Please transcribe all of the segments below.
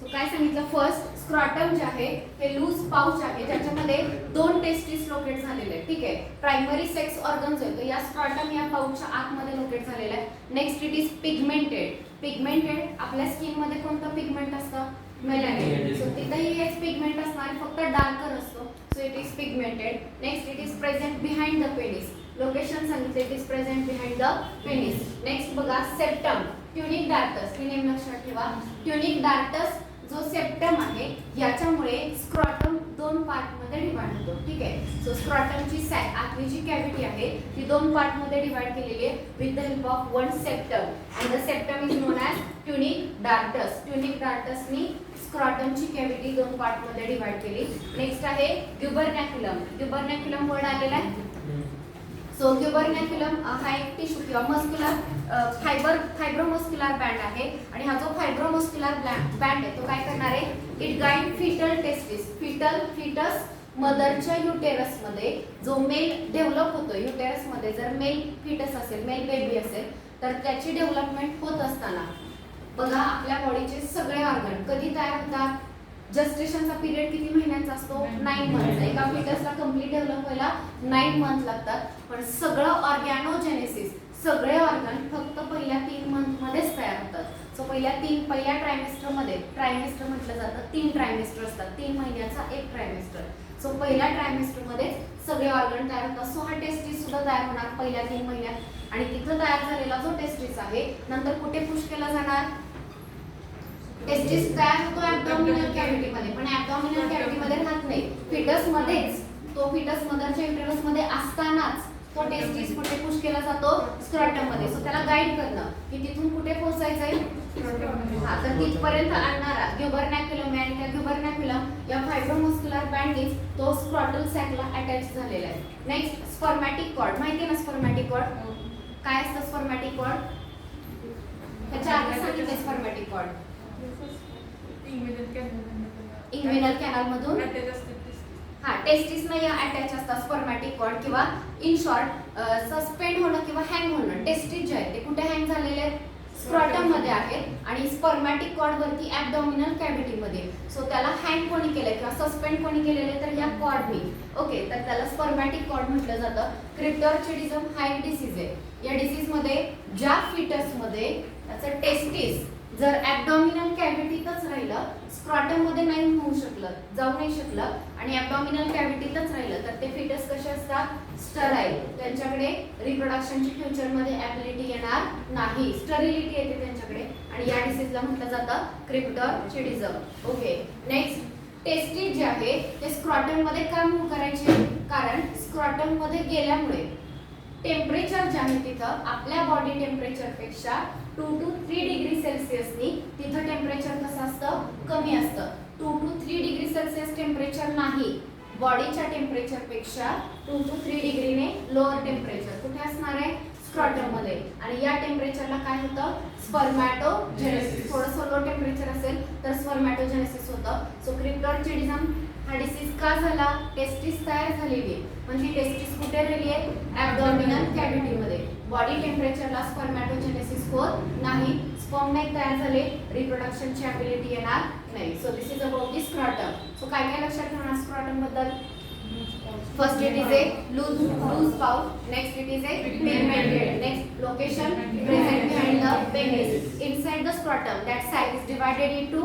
So काय सांगितलं, first scrotum जे आहे हे लूज पाउच आहे ज्याच्यामध्ये 2 टेस्टिस लोकेट झालेले आहेत. ठीक आहे, प्रायमरी सेक्स ऑर्गन जो आहे तो या स्क्रॉटम या पाउचच्या आतमध्ये लोकेट झालेला आहे. Next it is pigmented. Pigmented आपल्या स्किन मध्ये कोणतं पिगमेंट असतं, मेलॅनिन. सो तिथेही हेच पिगमेंट असणार, फक्त डार्कर असतो. So it is pigmented. Next it is present behind the penis. Location सांगितले, it is present behind the penis. Next बघा सेप्टम, ट्युनिक डार्टस. हे नेम लक्षात ठेवा, ट्युनिक डार्टस जो सेप्टम आहे याच्यामुळे स्क्रॉटम 2 पार्ट मध्ये डिवाइड होतो. ठीक आहे, सो स्क्रॉटमची सॅक आतली जी कॅव्हिटी आहे ती 2 पार्ट मध्ये डिवाइड केलेली आहे with the help of one septum, and the septum is known as tunica dartos. Tunica डार्टसनी स्क्रॉटमची कॅव्हिटी 2 पार्ट मध्ये डिवाइड केली. नेक्स्ट आहे ग्युबरनॅक्युलम. ग्युबरनॅक्युलम वर्ड आलेला आहे. सो ग्युबरनॅक्युलम हा एक टिश्यू किंवा मस्क्युलर फायब्रोमस्क्युलर बँड आहे, आणि हा जो फायब्रोमस्क्युलर बँड आहे तो काय करणार आहे, it guide fetal testis. Fetus मदरच्या युटेरस मध्ये जो मेल डेव्हलप होतो, युटेरस मध्ये जर मेल फिटस असेल, मेल बेबी असेल, तर त्याची डेव्हलपमेंट होत असताना बघा आपल्या बॉडीचे सगळे ऑर्गन कधी तयार होतात. जस्टेशनचा पिरियड किती महिन्यांचा असतो, 9 मंथ. एका फिटसला कंप्लीट डेव्हलप व्हायला 9 मंथ लागतात. पण सगळं ऑर्गॅनोजेनेसिस, सगळे ऑर्गन फक्त पहिल्या 3 मंथ मध्येच तयार होतात. सो पहिल्या ट्रायमेस्टर मध्ये, ट्रायमेस्टर म्हटलं जातं, 3 ट्रायमेस्टर असतात, 3 महिन्याचा एक ट्रायमेस्टर. सो पहिल्या ट्रायमेस्टर मध्ये सगळे ऑर्गन तयार होतात. सो हा टेस्टिस सुद्धा तयार होणार पहिल्या 3 महिन्यात, आणि तिथं तयार झालेला जो टेस्टिस आहे नंतर कुठे पुश केला जाणार, टेस्टिस तयार होतो ॲब्डॉमिनल कॅव्हिटी मध्ये, पण ॲब्डॉमिनल कॅव्हिटी मध्ये राहत नाही, फिटस मध्येच. तो फिटस मदरच्या युटेरस मध्ये असतानाच तो टेस्टिस कुठे पुश केला जातो, स्क्रॉटम मध्ये. सो त्याला गाईड करणं की तिथून कुठे पोहोचायचंय, हा, तर तिथपर्यंत आणणारा ग्युबरनॅक्युलम आहे, आणि त्या ग्युबरनॅक्युलम या फायब्रोमस्क्युलर बँडनीच तो स्क्रॉटल सॅकला अटॅच झालेला आहे. Next spermatic cord. माहिती आहे ना स्पर्मॅटिक कॉर्ड काय असतं? स्पर्मॅटिक कॉर्ड त्याच्या आधी सांगितलं. स्पर्मॅटिक कॉर्ड इंग्विनल कॅनल मधून हा टेस्टिस ना या अटॅच असतात स्पर्मॅटिक कॉर्ड, किंवा इन शॉर्ट सस्पेंड होणं किंवा हँग होणं. टेस्टिस जे आहे ते कुठे हँग झालेले आहेत, स्क्रॉटम मध्ये आहेत, आणि स्पर्मॅटिक कॉर्ड वरती ॲब्डॉमिनल कॅव्हिटी मध्ये. सो त्याला हँग कोणी केलंय किंवा सस्पेंड कोणी केलेले, तर या कॉर्डनी. ओके, तर त्याला स्पर्मॅटिक कॉर्ड म्हटलं जातं. क्रिप्टॉर्चिडिझम हा एक डिसीज आहे. या डिसीज मध्ये ज्या फिटस मध्ये त्याचं टेस्टिस जर ॲब्डॉमिनल कॅव्हिटीतच राहिलं, स्क्रॉटम मध्ये नाही होऊ शकलं, जाऊ नाही शकलं, आणि ॲब्डॉमिनल कॅव्हिटीतच राहिलं, तर ते फिटस कसे असतात, स्टराईल. त्यांच्याकडे रिप्रोडक्शनची फ्युचर मध्ये ॲबिलिटी येणार नाही, स्टरिलिटी येते त्यांच्याकडे, आणि या डिसीजला म्हटलं जातं क्रिप्टॉर्चिडिझम. ओके, नेक्स्ट टेस्टिस जे आहे ते स्क्रॉटम मध्ये का मूव्ह करायचे, कारण स्क्रॉटम मध्ये गेल्यामुळे टेम्परेचर जे आहे तिथं आपल्या बॉडी टेम्परेचर पेक्षा 2 to 3 डिग्री सेल्सिअसनी तिथं टेम्परेचर कसं असतं, कमी असतं. 2 to 3 डिग्री सेल्सिअस टेम्परेचर नाही, बॉडीच्या टेम्परेचर पेक्षा 2 to 3 डिग्रीने लोअर टेम्परेचर कुठे असणार आहे, स्क्रॉटम मध्ये. आणि या टेम्परेचरला काय होतं, स्पर्मॅटोजेनेसिस. थोडंसं लो टेम्परेचर असेल तर स्पर्मॅटोजेनेसिस होतं. सो क्रिप्टॉर्चिडिझम हा डिसीज का झाला, टेस्टिस तयार झालेली आहे, म्हणजे टेस्टिस कुठे राहिली आहे, ॲब्डॉमिनल कॅव्हिटी मध्ये. बॉडी टेम्परेचरला स्पर्मॅटोजेनेसिस होत नाही, स्पर्म नाही तयार झाले, रिप्रोडक्शनची ॲबिलिटी येणार नाही. So this is about the scrotum. सो काय काय लक्षात ठेवणार स्क्रॉटम बद्दल, first it is a loose pouch, next it is a pigmented, next location present behind the penis, inside the scrotum that sac is divided into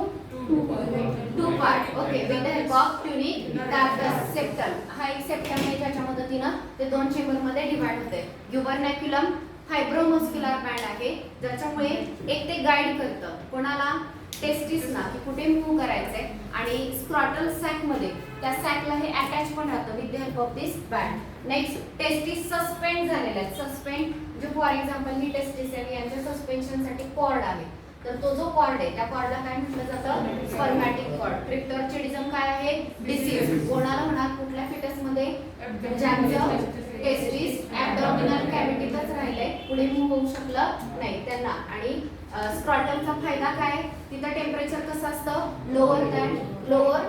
two part. Okay, with the help of tunic darkus septum. हा एक septum आहे ज्याच्या मदतीनं ते 2 chamber मध्ये divide होते. ग्युबरनॅक्युलम फायब्रोमस्क्युलर band आहे ज्याच्यामुळे एक ते गाईड करतं कोणाला, टेस्टिसना, की कुठे मूव्ह करायचंय, आणि स्क्रॉटल सॅक मध्ये त्या सॅकला हे अटॅच पण राहतं with the help of this band. Next testis suspend झालेले आहेत. सस्पेंड म्हणजे फॉर एक्झाम्पल ही टेस्टिस आहे, यांच्या सस्पेन्शनसाठी कॉर्ड आहे, तर तो जो कॉर्ड आहे त्या कॉर्डला काय म्हटलं जातं, स्पर्मॅटिक कॉर्ड. क्रिप्टॉर्चिडिझम काय आहे, डिसीज. कोणाला होणार, कुठल्या फिटस मध्ये, ज्यांचं टेस्टिस ॲब्डॉमिनल कॅव्हिटीतच राहिले, पुढे मूव्ह होऊ शकलं नाही त्यांना. आणि स्क्रॉटमचा फायदा काय, तिथं टेम्परेचर कसं असतं, lower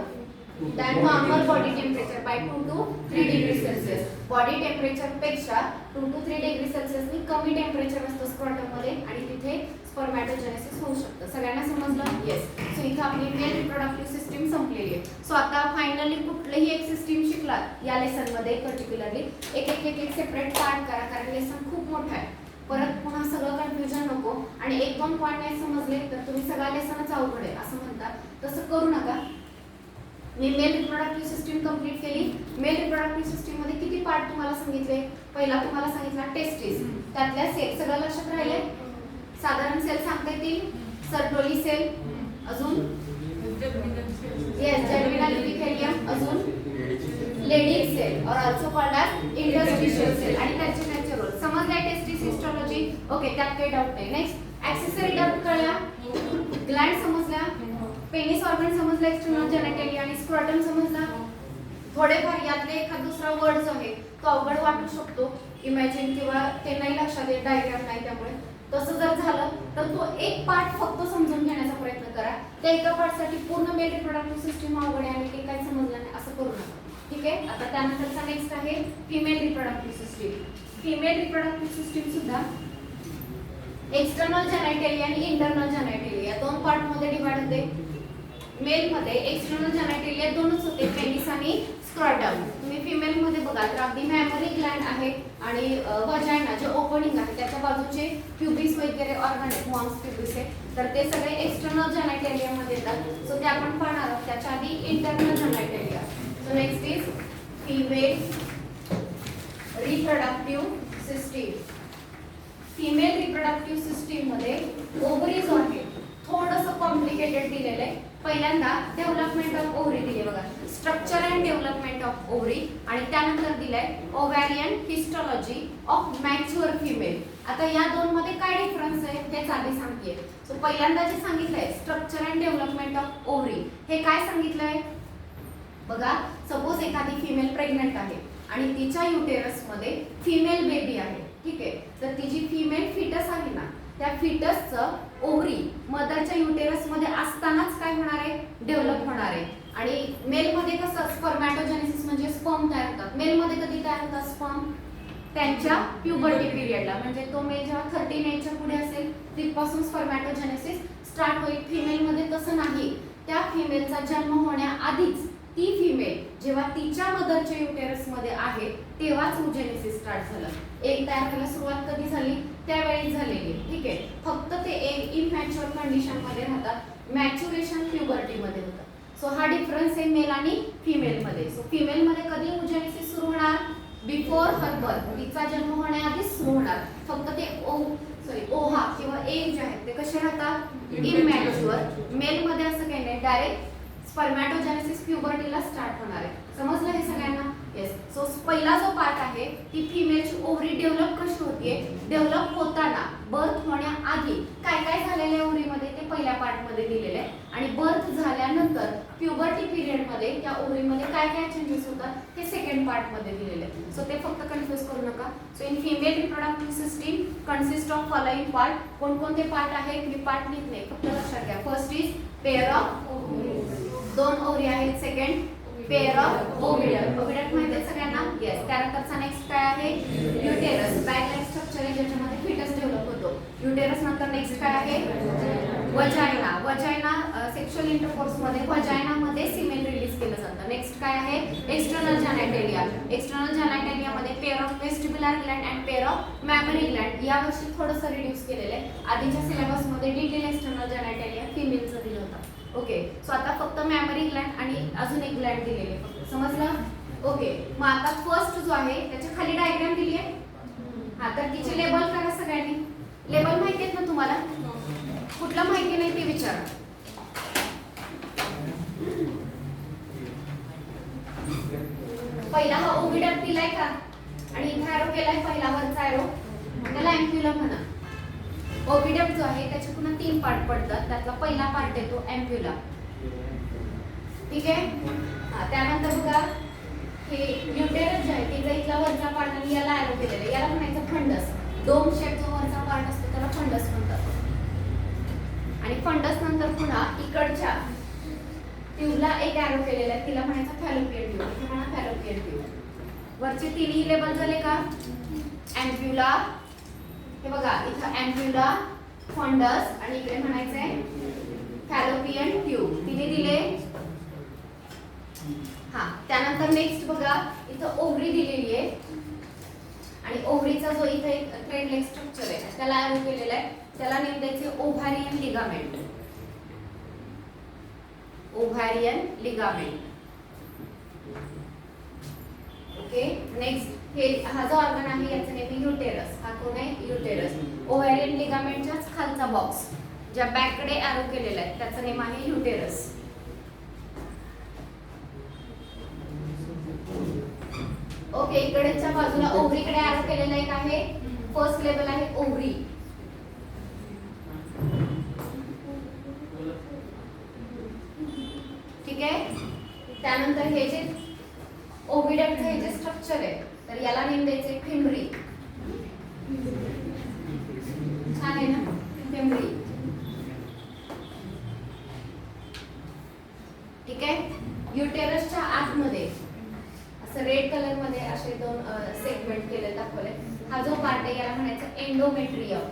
than normal body temperature by 2 to 3 degree Celsius. Body temperature पेक्षा 2 to 3 डिग्री सेल्सिअसनी कमी टेम्परेचर असतं स्क्रॉटम मध्ये आणि तिथे स्पर्मॅटोजेनेसिस होऊ शकतं. सगळ्यांना समजलं? येस. सो इथं आपली मेल रिप्रोडक्टिव्ह सिस्टीम संपलेली आहे. सो आता फायनली कुठलीही एक सिस्टीम शिकलात या लेसन मध्ये पर्टिक्युलरली एक एक एक एक सेपरेट पार्ट करा, कारण लेसन खूप मोठा आहे. परत पुन्हा सगळं कन्फ्युजन नको आणि एक दोन पॉईंट नाही समजले तर तुम्ही सगळा लेसनच अवघड आहे असं म्हणतात. तसं करू नका. मी मेल रिप्रोडक्टिव्ह सिस्टीम कंप्लीट केली. मेल रिप्रोडक्टिव्ह सिस्टीम मध्ये किती पार्ट तुम्हाला सांगितले? पहिला तुम्हाला सांगितला टेस्टिस, त्यातल्या सेल सगळं लक्षात राहिले? साधारण सेल सांगता येतील? सर्टोली सेल, अजून येस जर्मिनल इपिथेलियम, अजून लेडिंग सेल और also called as interstitial cell आणि त्याचे त्याचे रोल समजले? टेस्टिस हिस्टोलॉजी ओके, त्यात काही डाऊट नाही. नेक्स्ट ऍक्सेसरी डाऊट कळला? ग्लँड समजला? पेनिस ऑर्गन समजला? एक्सटर्नल जेनिटलिया आणि स्क्रॉटम समजला? थोडेफार यातले एखाद दुसरा वर्ड जो आहे तो अवघड वाटू शकतो इमॅजिन किंवा ते नाही लक्षात येत, डायग्राम नाही, त्यामुळे तसं जर झालं तर तो एक पार्ट फक्त समजून घेण्याचा प्रयत्न करा. त्या एका पार्टसाठी पूर्ण मेल रिप्रोडक्टिव्ह सिस्टीम अवघड आहे आणि ते काही समजलं नाही असं करू नका. ठीक आहे. आता त्यानंतरचा नेक्स्ट आहे female reproductive system. Female reproductive system सुद्धा एक्सटर्नल जेनिटलिया आणि इंटरनल जेनिटलिया दोन पार्ट मध्ये डिवाइड होते. मेल मध्ये एक्सटर्नल जेनिटलिया दोनच होते, पेनिस आणि स्क्रॉटम. तुम्ही फिमेल मध्ये बघा तर अगदी मॅमरी ग्लँड आहे आणि व्हाजाइना जे ओपनिंग आहे त्याच्या बाजूचे प्युबिस वगैरे ऑर्गन आहेत, मॉन्स प्युबिस आहे, तर ते सगळे एक्सटर्नल जेनिटलिया मध्ये येतात. सो ते आपण पाहणार आहोत. त्याच्या आधी internal genitalia. So next is female reproductive system. Female reproductive system मध्ये ओव्हरी जो आहे थोडंसं कॉम्प्लिकेटेड दिलेलं आहे. पहिल्यांदा डेव्हलपमेंट ऑफ ओव्हरी दिले बघा, structure and development of ovary, आणि त्यानंतर दिलाय ovarian histology of mature female. आता या दोन मध्ये काय डिफरन्स आहे तेच आधी सांगते. सो पहिल्यांदा जे सांगितलंय structure and development of ovary, हे काय सांगितलंय बघा. सपोज एखादी फिमेल प्रेग्नंट आहे आणि तिच्या युटेरस मध्ये फिमेल बेबी आहे, ठीक आहे, तर ती जी फिमेल फिटस आहे ना त्या फिटसचं ओव्हरी मदरच्या युटेरस मध्ये असतानाच काय होणार आहे? डेव्हलप होणार आहे. आणि मेल मध्ये कसं स्पर्मॅटोजेनेसिस म्हणजे स्पर्म तयार होतात. मेल मध्ये कधी तयार होतात स्पर्म? त्यांच्या प्युबर्टी पिरियडला, म्हणजे तो मेल जेव्हा 13 एजच्या पुढे असेल तिथपासून स्पर्मॅटोजेनेसिस स्टार्ट होईल. फिमेल मध्ये तसं नाही. त्या फिमेलचा जन्म होण्याआधीच ती फिमेल जेव्हा तिच्या मदरच्या युटेरस मध्ये आहे तेव्हाच ओजेनेसिस स्टार्ट झालं. एग तयार व्हायला सुरुवात कधी झाली? त्यावेळी झालेली. ठीक आहे. फक्त ते एग इमॅच्युअर कंडिशन मध्ये राहतात, मॅच्युरेशन प्युबर्टी मध्ये होतं. सो हा डिफरन्स आहे मेल आणि फिमेल मध्ये. सो फिमेल मध्ये कधी ओजेनेसिस सुरू होणार? बिफोर हर बर्थ, तिचा जन्म होण्याआधीच सुरू होणार. फक्त ते ओहा किंवा एग जे आहेत ते कसे राहतात? इमॅच्युअर. मेल मध्ये असं काही नाही, डायरेक्ट स्पर्मॅटोजेनेसिस प्युबर्टीला स्टार्ट होणार आहे. समजलं हे सगळ्यांना? येस. सो पहिला जो पार्ट आहे ती फिमेलची ओव्हरी डेव्हलप कशी होतीये, डेव्हलप होताना बर्थ होण्याआधी काय काय झालेलं ओव्हरीमध्ये ते पहिल्या पार्ट मध्ये दिलेलं आहे, आणि बर्थ झाल्यानंतर प्युबर्टी पिरियड मध्ये त्या ओव्हरीमध्ये काय काय चेंजेस होतात हे सेकंड पार्ट मध्ये दिलेलं आहे. सो ते फक्त कन्फ्युज करू नका. So in female reproductive system consist of following part. कोणकोणते पार्ट आहेत मी पार्ट लिहित नाही, फक्त लक्षात घ्या. फर्स्ट इज पेअर ऑफ दोन ओव्हरी आहेत. Second pair of oviduct. Oviduct माहिती आहे सगळ्यांना? येस. त्यानंतरचा नेक्स्ट काय आहे? युटेरस. बॅग लाईक स्ट्रक्चर आहे ज्याच्यामध्ये फिटस डेव्हलप होतो. युटेरस नंतर नेक्स्ट काय आहे? वजायना. वजायना सेक्शुअल इंटरकोर्स मध्ये वजायना मध्ये सिमेन रिलीज केलं जातं. नेक्स्ट काय आहे? External genitalia. एक्सटर्नल जेनिटलिया मध्ये pair of vestibular Gland and pair of memory Gland. या वर्षी थोडंसं रिड्यूस केलेलं आहे. आधीच्या सिलेबस मध्ये डिटेल एक्सटर्नल जेनिटलिया फिमेलचं दिलं होतं. ओके. सो आता फक्त मॅमरी ग्लँड आणि अजून एक ग्लँड दिलेले फक्त. समजलं? ओके. मग आता फर्स्ट जो आहे त्याच्या खाली डायग्राम दिली आहे. हा, तर तिचे लेबल करा सगळ्यांनी. लेबल माहिती आहेत ना तुम्हाला? कुठलं माहिती नाही ते विचारा. पहिला हा ओव्हिडक्ट दिलाय का, आणि इथे एरो केलाय पहिला वरचा एरो, त्याला एम्प्युला म्हणा. ओव्हिडक्ट जो आहे त्याचे पुन्हा 3 पार्ट पडतात. त्यातला पहिला पार्ट येतो एम्प्युला. ठीक आहे. त्यानंतर बघा हे युटेरस जे आहे तिचा इथला वरचा पार्ट आणि याला एरो केलेला आहे, याला म्हणायचं फंडस. डोम शेप जो वरचा पार्ट असतो त्याला फंडस म्हणतात. आणि फंडस नंतर पुन्हा इकडच्या ट्यूब बाजूला एक ॲरो केलेला आहे तिला म्हणायचं फॅलोपियन ट्यूब. इथे म्हणा फॅलोपियन ट्यूब. वरचे तिन्ही लेबल झाले का? अँप्युला, हे बघा इथं अँप्युला, फंडस आणि इकडे म्हणायचंय फॅलोपियन ट्यूब. तिने दिले. हा, त्यानंतर नेक्स्ट बघा इथं ओव्हरी दिलेली आहे आणि ओव्हरीचा जो इथे एक थ्रेड लेग स्ट्रक्चर आहे त्याला ॲरो केलेला आहे. त्याला नेम द्यायचे ओव्हारियन लिगामेंट. ओव्हारियन लिगामेंट. ओके. नेक्स्ट हे हा जो ऑर्गन आहे याचं नेम आहे युटेरस. हा कोण आहे? युटेरस. ओव्हारियन लिगामेंटच्याच खालचा बॉक्स ज्या बॅककडे ॲरो केलेला आहे त्याचं नेम आहे युटेरस. ओके. इकडेच्या बाजूला ओव्हरीकडे ॲरो केलेला एक आहे. फर्स्ट लेवल आहे ओव्हरी. ठीक आहे. त्यानंतर हे जे ओव्हिडक्टचं हे जे स्ट्रक्चर आहे तर याला नेम द्यायचे फिमरी. छान आहे ना? फिमरी. ठीक आहे. युटेरसच्या आतमध्ये असं रेड कलर मध्ये असे दोन सेगमेंट केले दाखवले. हा जो पार्ट आहे याला म्हणायचं एंडोमेट्रियम.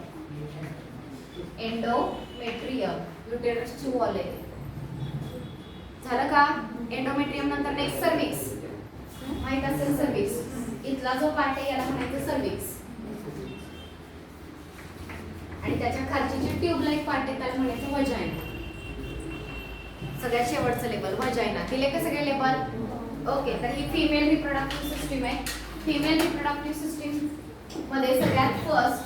एंडोमेट्रियम युटेरसची वॉल आहे. झालं का? एंडोमेट्रियम नंतर नेक्स्ट सर्विक्स. माहित असेल सर्विक्स. इथला जो पार्ट आहे याला म्हणायचं सर्विक्स आणि त्याच्या खालची जी ट्यूब लाईक पार्ट आहे त्याला म्हणायचं वजायना. सगळ्यात शेवटचं लेबल वजायना. दिले का सगळे लेबल? ओके. तर ही फिमेल रिप्रोडक्टिव्ह सिस्टीम आहे. फिमेल रिप्रोडक्टिव्ह सिस्टीम मध्ये सगळ्यात फर्स्ट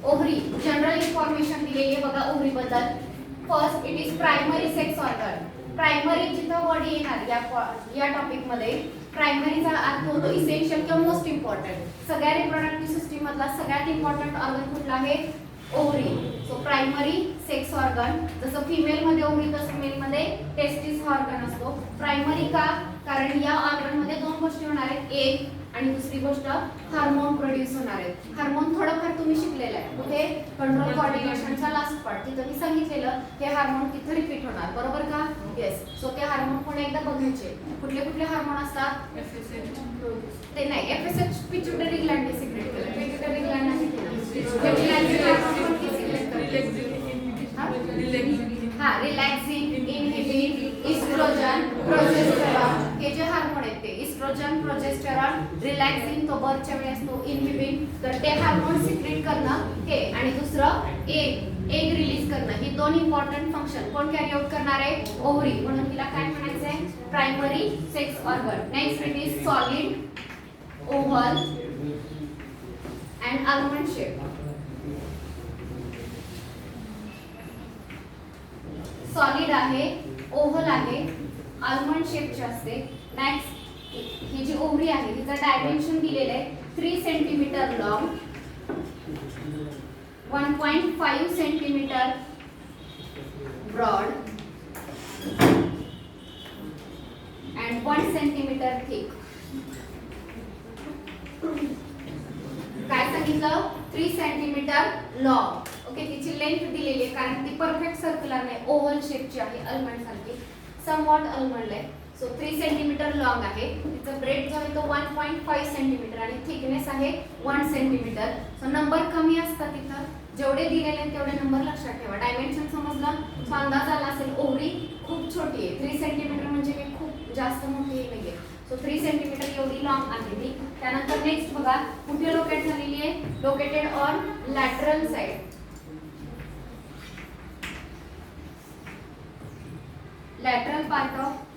ओव्हरी. जनरल इन्फॉर्मेशन दिलेली आहे बघा ओव्हरी बद्दल. First it is primary sex organ. Primary जिथं वर्ड येणार या टॉपिक मध्ये प्रायमरीचा अर्थ होतो इसेन्शियल किंवा मोस्ट इम्पॉर्टंट. सगळ्या रिप्रोडक्टिव्ह सिस्टीम मधला सगळ्यात इम्पॉर्टंट ऑर्गन कुठला आहे? Ovary. So primary sex organ. जसं फिमेल मध्ये ओव्हरी तसं मेल मध्ये टेस्टिस हा ऑर्गन असतो. प्रायमरी का? कारण या ऑर्गन मध्ये दोन गोष्टी होणार आहेत. एक आणि दुसरी गोष्ट हार्मोन प्रोड्यूस होणार आहेत. हार्मोन थोडंफार तुम्ही शिकलेलं आहे. कुठे? कंट्रोल कोऑर्डिनेशनचा लास्ट पार्ट. तिथं मी सांगितलेलं हे हार्मोन तिथं रिपीट होणार. बरोबर का? येस. सो ते हार्मोन पुन्हा एकदा बघायचे. कुठले कुठले हार्मोन असतात? ते नाही. एफएसएच पिट्युटरी ग्लॅंड सिक्रेट केलं. पिट्युटरी ग्लॅंड आहे हा रिलॅक्सिंग, इनहिबिट, इस्ट्रोजन, प्रोजेस्टेरॉन. हे जे हार्मोन आहेत ते इस्ट्रोजन, प्रोजेस्टेरॉन, रिलॅक्सिंग तो बर्थच्या वेळी असतो, इनहिबिट तर ते हार्मोन सिक्रेट करणं हे आणि दुसरं एग रिलीज करणं. ही दोन इम्पॉर्टंट फंक्शन कोण कॅरी आउट करणार आहे? ओव्हरी. म्हणून तिला काय म्हणायचं आहे? Primary sex organ. Next it is solid, oval and almond shape. Solid आहे, ओव्हल आहे, आल्मंड शेपचे असते. नेक्स्ट ही जी ओव्हरी आहे तिचं डायमेन्शन दिलेलं आहे 3 centimetre long, 1.5 centimetre broad and 1 centimetre thick. काय सांगितलं? 3 सेंटीमीटर लॉंग. ओके. तिची लेंथ दिलेली आहे कारण ती परफेक्ट सर्क्युलर नाही, ओव्हल शेपची आहे, अल्मंड सारखी, समवॉट अल्मंड आहे. सो 3 सेंटीमीटर लॉंग आहे. तिचं ब्रेड जो आहे तो 1.5 सेंटीमीटर आणि थिकनेस आहे 1 सेंटीमीटर. सो नंबर कमी असतात तिथं. जेवढे दिलेले आहेत तेवढे नंबर लक्षात ठेवा. डायमेन्शन समजलं? सो अंदाज आला असेल. ओव्हरी खूप छोटी आहे. 3 सेंटीमीटर म्हणजे काही खूप जास्त मोठी नाहीये. सो 3 सेंटीमीटर एवढी लॉंग आहे ती. त्यानंतर नेक्स्ट बघा कुठे लोकेट झालेली आहे? Located on lateral side. Lateral part of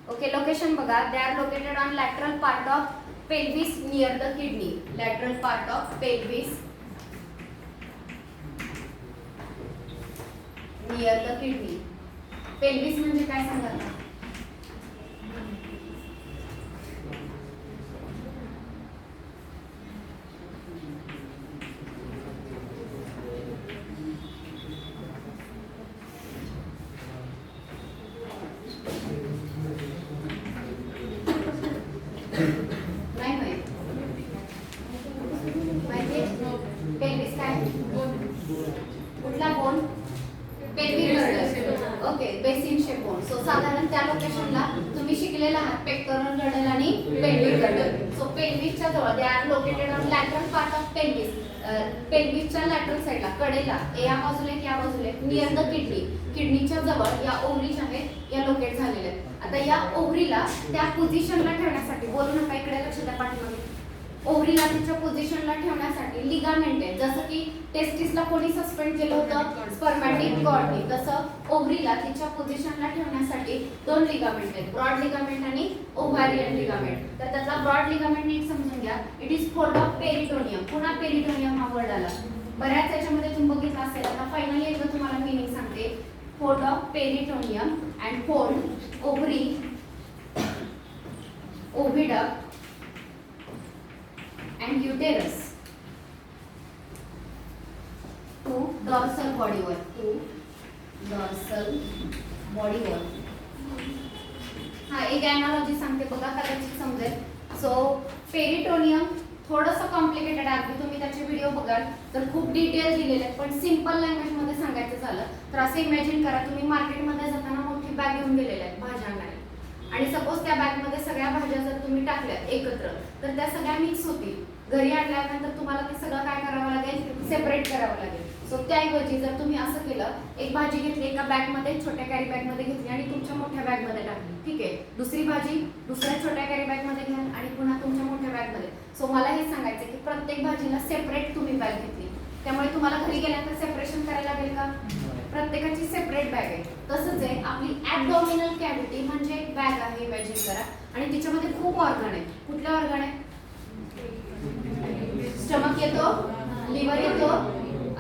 okay. Location बघा. They are located on lateral part of pelvis near the kidney. Lateral part of pelvis near the kidney. pelvis म्हणजे काय सांगा? नाही माहित. माहिती पेल्विस काय? कुठला bone? Pelvic girdle. Okay, basin shape bone. So साधारण त्या लोकेशनला तुम्ही शिकलेला आहात पेक्टोरल गर्डर आणि पेल्विक गर्डर. सो पेल्विसच्या जवळ they are located on lateral part of pelvis. पेल्विसच्या लॅटरल साइडला कडेला या बाजूला या बाजूला नियर द किडनी. किडनीच्या जवळ या ओव्हरीज आहेत या लोकेट झालेल्या आहेत. आता या ओव्हरीला त्या पोझिशनला ठेवण्यासाठी बोलू नका, इकडे लक्ष द्या पाठीमागे. ओव्हरीला तिच्या पोझिशनला ठेवण्यासाठी लिगामेंट आहे. जसं की टेस्टिसला कोणी सस्पेंड केलं होतं स्पर्मॅटिक कॉर्डनी, तसं ओव्हरीला तिच्या पोझिशनला ठेवण्यासाठी दोन लिगामेंट आहेत, ब्रॉड लिगामेंट आणि ओव्हारियन लिगामेंट. तर त्याचा ब्रॉड लिगामेंट नीट समजून घ्या. It is fold of peritoneum. पुन्हा पेरिटोनियम हा वर्ड आला. बऱ्याच याच्यामध्ये तुम्ही बघितलं असेल. आता फायनली एकदा तुम्हाला मीनिंग सांगते. Fold of peritoneum and fold ovary oviduct and uterus to dorsal body wall. To dorsal body wall. हा एक एनालॉजी सांगते बघा, कदाचित समजेल. सो पेरिटोनियम थोडंसं कॉम्प्लिकेटेड आहे. तुम्ही त्याचे व्हिडिओ बघाल तर खूप डिटेल दिलेले आहेत, पण सिंपल लँग्वेज मध्ये सांगायचं झालं तर असं इमॅजिन करा, तुम्ही मार्केटमध्ये जाताना मोठी बॅग घेऊन गेलेल्या आहेत भाज्या आणायला, आणि सपोज त्या बॅगमध्ये सगळ्या भाज्या जर तुम्ही टाकल्या एकत्र तर त्या सगळ्या मिक्स होतील. घरी आणल्यानंतर तुम्हाला ते सगळं काय करावं लागेल? सेपरेट करावं लागेल. सो त्याऐवजी जर तुम्ही असं केलं, एक भाजी घेतली एका बॅगमध्ये, छोट्या कॅरी बॅगमध्ये घेतली आणि तुमच्या मोठ्या बॅगमध्ये टाकली, ठीक आहे. दुसरी भाजी दुसऱ्या छोट्या कॅरी बॅगमध्ये घ्या आणि पुन्हा तुमच्या मोठ्या बॅगमध्ये. सो मला हे सांगायचं की प्रत्येक भाजीला सेपरेट तुम्ही बॅग घेतली, त्यामुळे तुम्हाला घरी गेल्यानंतर सेपरेशन करायला लागेल का? प्रत्येकाची सेपरेट बॅग आहे. तसंच आहे आपली ॲबडॉमिनल कॅव्हिटी म्हणजे एक बॅग आहे, इमॅजिन करा, आणि तिच्यामध्ये खूप ऑर्गन आहेत. कुठले ऑर्गन आहेत? स्टमक येतो, लिव्हर येतो,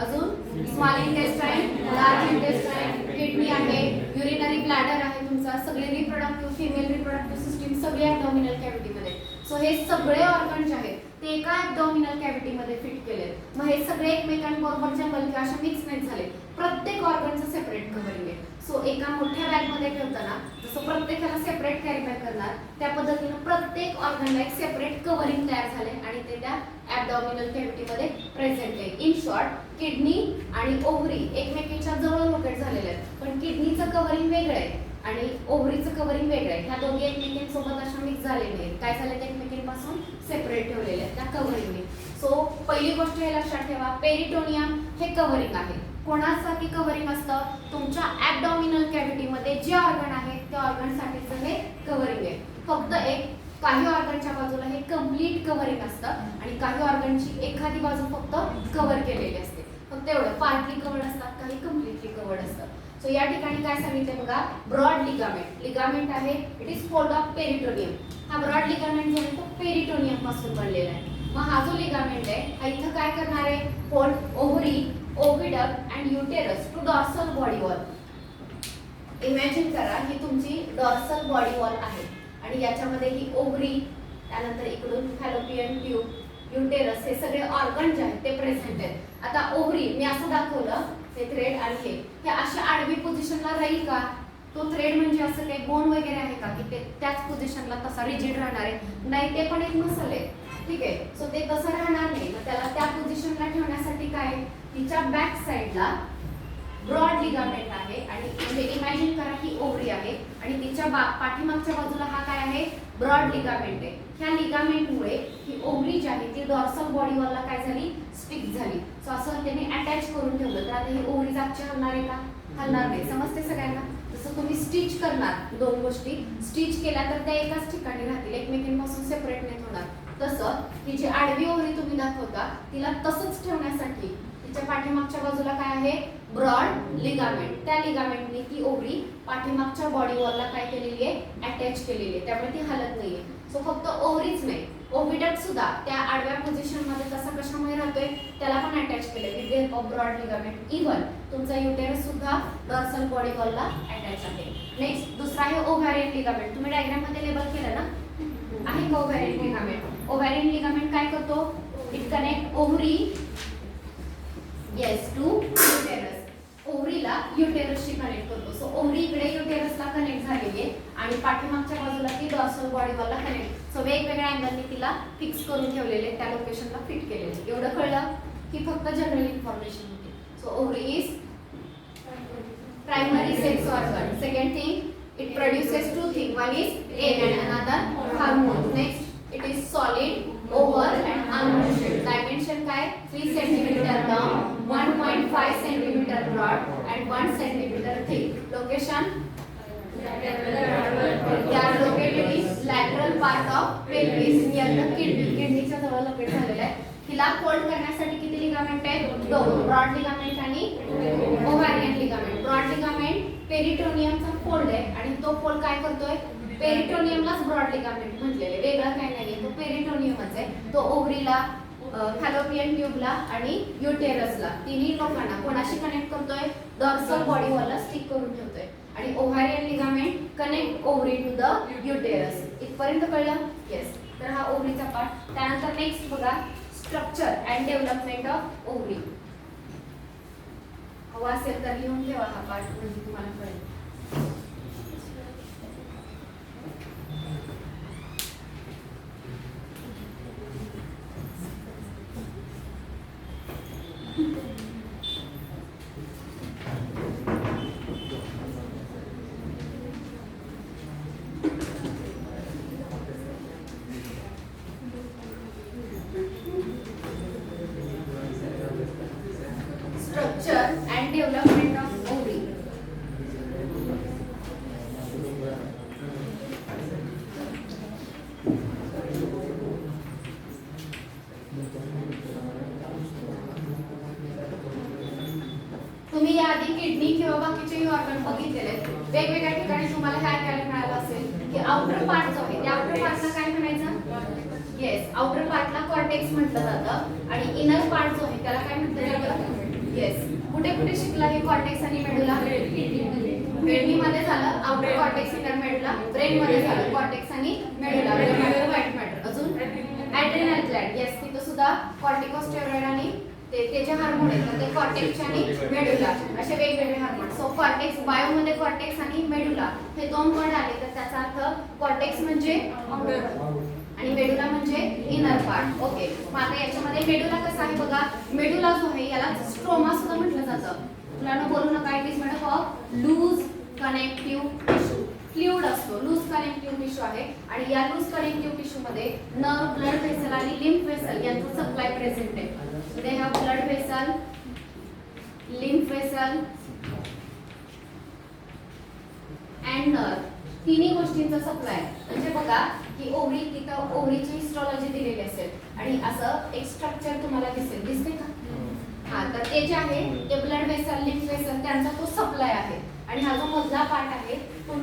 अजून small intestine, large intestine, kidney आहे, युरिनरी ब्लॅडर आहे तुमचा, सगळे रिप्रोडक्टिव्ह, फिमेल रिप्रोडक्टिव्ह सिस्टीम सगळे ॲबडॉमिनल कॅव्हिटीमध्ये. सो हे सगळे ऑर्गन जे आहेत ते एका ॲबडॉमिनल कॅव्हिटीमध्ये फिट केले. मग हे सगळे एकमेकांबरोबर जंगल किंवा अशा मिक्स नाही झाले. प्रत्येक ऑर्गनचं सेपरेट कव्हरिंग आहे. सो एका मोठ्या बॅगमध्ये ठेवताना जसं प्रत्येकाला सेपरेट कॅरी बॅग करणार, त्या पद्धतीने प्रत्येक ऑर्गनला एक सेपरेट कव्हरिंग तयार झाले आणि ते त्या ॲबडॉमिनल कॅव्हिटीमध्ये प्रेझेंट आहे. इन शॉर्ट, किडनी आणि ओव्हरी एकमेकींच्या जवळ लोकेट झालेले आहेत, पण किडनीचं कव्हरिंग वेगळं आहे आणि ओव्हरीचं कव्हरिंग वेगळं आहे. ह्या दोघी एकमेकींसोबत अशा मिक्स झालेले आहेत. काय झाले? ते एकमेकींपासून सेपरेट ठेवलेले आहेत त्या कव्हरिंगने. सो पहिली गोष्ट हे लक्षात ठेवा, पेरिटोनियम हे कव्हरिंग आहे. कोणासाठी कव्हरिंग असतं? तुमच्या ॲबडॉमिनल कॅव्हिटीमध्ये जे ऑर्गन आहेत त्या ऑर्गनसाठीचं हे कव्हरिंग आहे. फक्त एक काही ऑर्गनच्या बाजूला हे कम्प्लीट कव्हरिंग असतं आणि काही ऑर्गनची एखादी बाजू फक्त कव्हर केलेली असते. फक्त एवढं, पार्टली कव्हर्ड असतात, काही कम्प्लिटली कव्हर्ड असतं. सो या ठिकाणी काय सांगितलं बघा, ब्रॉड लिगामेंट. लिगामेंट आहे, it is fold of peritoneum. हा ब्रॉड लिगामेंट जो आहे तो पेरिटोनियम पासून बनलेला आहे. मग हा जो लिगामेंट आहे हा इथं काय करणार आहे? Fold ovary, oviduct and uterus to dorsal body wall. Imagine करा ही तुमची डॉर्सल बॉडी वॉल आहे आणि याच्यामध्ये ही ओव्हरी, त्यानंतर इकडून फॅलोपियन ट्यूब, युटेरस, हे सगळे ऑर्गन जे आहेत ते प्रेझेंट आहेत. आता ओव्हरी मी असं दाखवलं, हे थ्रेड आणि हे अशा आडवी पोझिशनला राहील का? तो थ्रेड म्हणजे असं काही बोन वगैरे आहे का की ते त्याच पोझिशनला तसा रिजिड राहणार आहे? नाही, ते पण एक मसल आहे, ठीक आहे. सो ते तसं राहणार नाही. मग त्याला त्या पोझिशनला ठेवण्यासाठी काय? तिच्या बॅक साइडला ब्रॉड लिगामेंट आहे आणि म्हणजे इमॅजिन करा ही ओव्हरी आहे आणि तिच्या पाठीमागच्या बाजूला हा काय आहे? ब्रॉड लिगामेंट आहे. ह्या लिगामेंटमुळे ही ओव्हरी जी आहे ती डॉर्सल बॉडी वॉलला काय झाली? स्टिक झाली. सो असं त्याने अटॅच करून ठेवलं. तर आता ही ओव्हरी जागची हलणार आहे का? हलणार नाही. समजते सगळ्यांना? जसं तुम्ही स्टिच करणार दोन गोष्टी, स्टिच केल्या तर त्या एकाच ठिकाणी राहतील, एकमेकींपासून सेपरेट नाही होणार. तसं ही जी आडवी ओव्हरी तुम्ही दाखवता तिला तसंच ठेवण्यासाठी तिच्या पाठीमागच्या बाजूला काय आहे? Broad ligament. त्या लिगामेंटने ती ओव्हरी पाठीमागच्या बॉडी वॉलला काय केलेली आहे? अटॅच केलेली आहे. त्यामुळे ती हलत नाहीये. सो फक्त ओव्हरीच नाही, ओव्हिडक्ट सुद्धा त्या आडव्या पोझिशन मध्ये तसा कशामुळे राहतोय? त्याला पण अटॅच केलंय with the help of broad ligament. Even तुमचा युटेरस सुद्धा डॉर्सल बॉडी वॉलला अटॅच आहे. नेक्स्ट दुसरा आहे ओव्हॅरियन लिगामेंट. तुम्ही डायग्राम मध्ये लेबल केलं ना, आहे का ओव्हॅरियन लिगामेंट? ओव्हॅरियन लिगामेंट काय करतो? It connect ovary yes to uterus. ओव्हरीला युटेरसशी कनेक्ट करतो. सो ओव्हरी इकडे युटेरसला कनेक्ट झालेली आहे आणि पाठीमागच्या बाजूला ती डॉर्सल बॉडी वॉलला कनेक्ट. सो वेगवेगळ्या अँगलने तिला फिक्स करून ठेवलेले, त्या लोकेशनला फिट केलेले. एवढं कळलं की फक्त जनरल इन्फॉर्मेशन होती. So ovary is primary sex organ. Second thing, it produces two things. One is egg and another hormone. Next, it is solid, oval and unrounded. Dimension काय 3 centimeter long, 1.5 centimeter broad and 1 centimeter thick. Location, they are located in lateral part of pelvis near the kidney. किडनीच्या जवळ locate झालेलं आहे. हिला fold करण्यासाठी किती ligament आहेत? दोन, ब्रॉड लिगामेंट आणि ovarian ligament. Broad ligament पेरिटोनियमचा fold आहे आणि तो फोल्ड काय करतोय? पेरिटोनियमलाच ब्रॉड लिगामेंट म्हटलेले, वेगळा काय नाहीये, तो पेरिटोनियमच आहे. तो ओव्हरीला, फॅलोपियन ट्यूबला आणि युटेरसला, तिन्ही लोकांना कोणाशी कनेक्ट करतोय? डॉर्सल बॉडी वॉलला स्टिक करून ठेवतोय. आणि ovarian ligament connect ovary to the uterus. इथपर्यंत कळलं? येस. तर हा ओव्हरीचा पार्ट. त्यानंतर नेक्स्ट बघा, structure and development of ovary. हवा असेल तर लिहून ठेवा हा पार्ट, म्हणजे तुम्हाला कळेल. Structure and development of ovary. तुम्ही याआधी किडनी किंवा बाकीचे ऑर्गन बघितलेले आहेत. वेगवेगळ्या ठिकाणी तुम्हाला काय ऐकायला मिळालं असेल की आउटर पार्ट जो आहे त्या आउटर पार्टला काय म्हणायचं? येस, आउटर पार्टला कॉर्टेक्स म्हटलं जातं आणि इनर पार्ट जो आहे त्याला काय म्हटलं जातं? येस. कुठे कुठे शिकला हे कॉर्टेक्स आणि मेडुला? किडनी मध्ये झालं outer cortex, inner medulla. Brain मध्ये झालं कॉर्टेक्स आणि मेडुला, व्हाईट मॅटर. अजून ॲड्रेनल ग्लँड. येस, तिथं सुद्धा कॉर्टिकोस्टेरॉइड आणि त्याचे हार्मोन आहेत, ते कॉर्टेक्स आणि मेडुला असे वेगवेगळे हार्मोन. सो कॉर्टेक्स, बायो मध्ये कॉर्टेक्स आणि मेडुला हे दोन वर्ड आले तर त्याचा अर्थ कॉर्टेक्स म्हणजे आणि मेडुला म्हणजे इनर पार्ट. ओके. मग आता याच्यामध्ये मेडुला कसा आहे बघा. मेडुला जो आहे याला स्ट्रोमा सुद्धा म्हटलं जातं. मुलांना बोलू नका, it is made up of loose connective tissue. Fluid असतो, लूज कनेक्टिव्ह टिश्यू आहे आणि या लूज कनेक्टिव्ह टिश्यू मध्ये नर्व, ब्लड व्हेसल आणि लिम्फ व्हेसल यांचं सप्लाय प्रेझेंट आहे. They have blood vessel, lymph vessel and nerve. तिन्ही गोष्टींचा सप्लाय. म्हणजे बघा की ओव्हरी, तिथं ओव्हरीची हिस्टॉलॉजी दिलेली असेल आणि असं एक स्ट्रक्चर तुम्हाला दिसेल. दिसते का? हा, तर ते जे आहे ते ब्लड वेसल, लिम्फ वेसल त्यांचा तो सप्लाय आहे. आणि हा जो मधला पार्ट आहे तो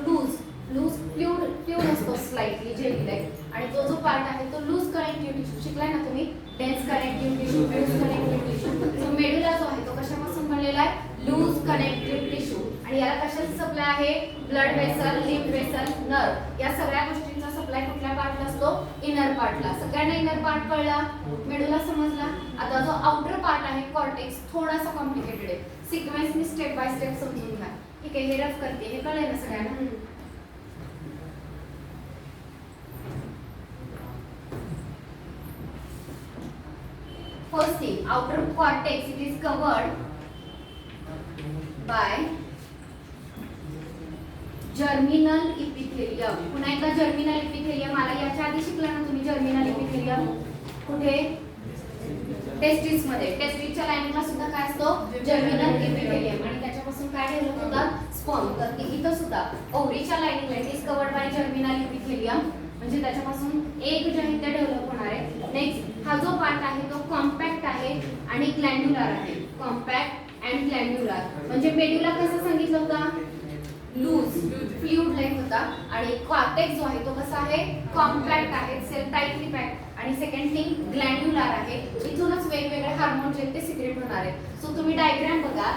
लूज फ्लुइड असतो, स्लाइटली जेली आहे. आणि तो जो पार्ट आहे तो लूज कनेक्टिव्ह टिश्यू. शिकलाय ना तुम्ही? Dense connective tissue, loose connective tissue. So medulla जो आहे तो कशापासून बनलेला आहे? Loose connective tissue. आणि याला कशाचा सप्लाय आहे? Blood vessel, lymph vessel, nerve या सगळ्या गोष्टींचा सप्लाय कुठल्या पार्टला असतो? इनर पार्टला. सगळ्यांना इनर पार्ट कळला, मेडुला समजला. आता जो आउटर पार्ट आहे कॉर्टेक्स थोडासा कॉम्प्लिकेटेड आहे. सिक्वेन्सनी स्टेप बाय स्टेप समजून घ्या. ठीक आहे, हे रफ करते, हे कळेल ना सगळ्यांना? First thing, outer cortex, it is covered by germinal epithelium. पुन्हा एकदा जर्मिनल इपिथेलियम आला. याच्या आधी शिकला ना तुम्ही जर्मिनल इपिथेलियम? कुठे? टेस्टिस मध्ये. टेस्टिसच्या लाइनिंगला सुद्धा काय असतो? Germinal epithelium. आणि त्याच्यापासून काय डेव्हलप होतात? स्पर्म. तर इथं सुद्धा ओव्हरीच्या लाइनिंगला it is covered by germinal epithelium. म्हणजे त्याच्यापासून एक जे आहे ते डेव्हलप होणार आहे. नेक्स्ट, हा जो पार्ट आहे तो कॉम्पॅक्ट आहे आणि ग्लॅन्ड्युलर आहे. Compact and glandular. म्हणजे मेडुला कसा सांगितलं होता? लूज फ्लुइड लाईक होता. आणि कॉर्टेक्स जो आहे तो कसा आहे? कॉम्पॅक्ट आहे, सेल टाइटली पॅक्ड. आणि सेकंड थिंग ग्लॅन्ड्युलर आहे. इथूनच वेगवेगळे हार्मोन जे ते सिक्रेट होणार आहे. सो तुम्ही डायग्राम बघा.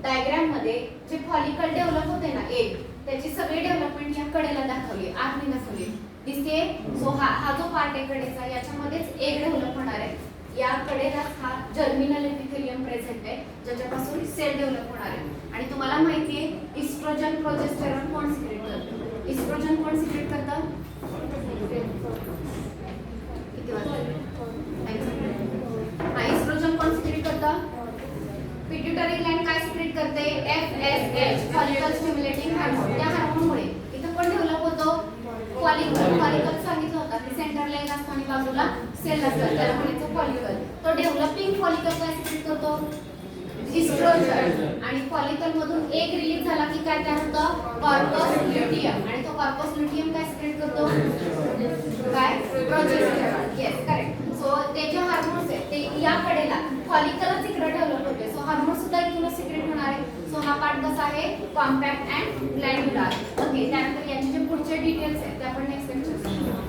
डायग्राम मध्ये जे फॉलिकल डेव्हलप होते ना एग, त्याची सगळी डेव्हलपमेंट या कडेला दाखवली, आतने दाखवली. दिसते? सो हा जो पार्ट आहे कडेचा याच्यामध्येच एग डेव्हलप होणार आहे. या कडेला हा जर्मिनल एपिथेलियम प्रेझेंट आहे ज्याच्यापासून सेल डेव्हलप होणार आहे. आणि तुम्हाला माहिती आहे इस्ट्रोजन, प्रोजेस्टेरॉन कोण सिक्रेट करतं? इस्ट्रोजन कोण सिक्रेट करतं? FSH follicle stimulating hormone. त्या हार्मोनमुळे इथं पण डेव्हलप होतो फॉलिकल सांगितलं होतं की सेंटरला एक असतो आणि बाजूला सेल असतात त्याला म्हणायचं फॉलिकल. तो डेव्हलपिंग फॉलिकल काय सिक्रेट करतो इस्ट्रोजन आणि फॉलिकल मधून एक रिलीज झाला की काय तयार होतं कॉर्पस ल्युटियम आणि तो कॉर्पस ल्युटियम काय सिक्रेट करतो काय प्रोजेस्टेरॉन. Yes correct. सो ते जे हार्मोन्स आहेत ते या कडेला फॉलिकलच इकडे डेव्हलप होते. सो हार्मोन सुद्धा इथूनच सिक्रेट होणार आहे. सो हा पार्ट कसा आहे कॉम्पॅक्ट अँड ग्लॅन्ड्युलर. ओके त्यानंतर यांचे जे पुढचे डिटेल्स आहेत ते आपण नेक्स्ट लेक्चर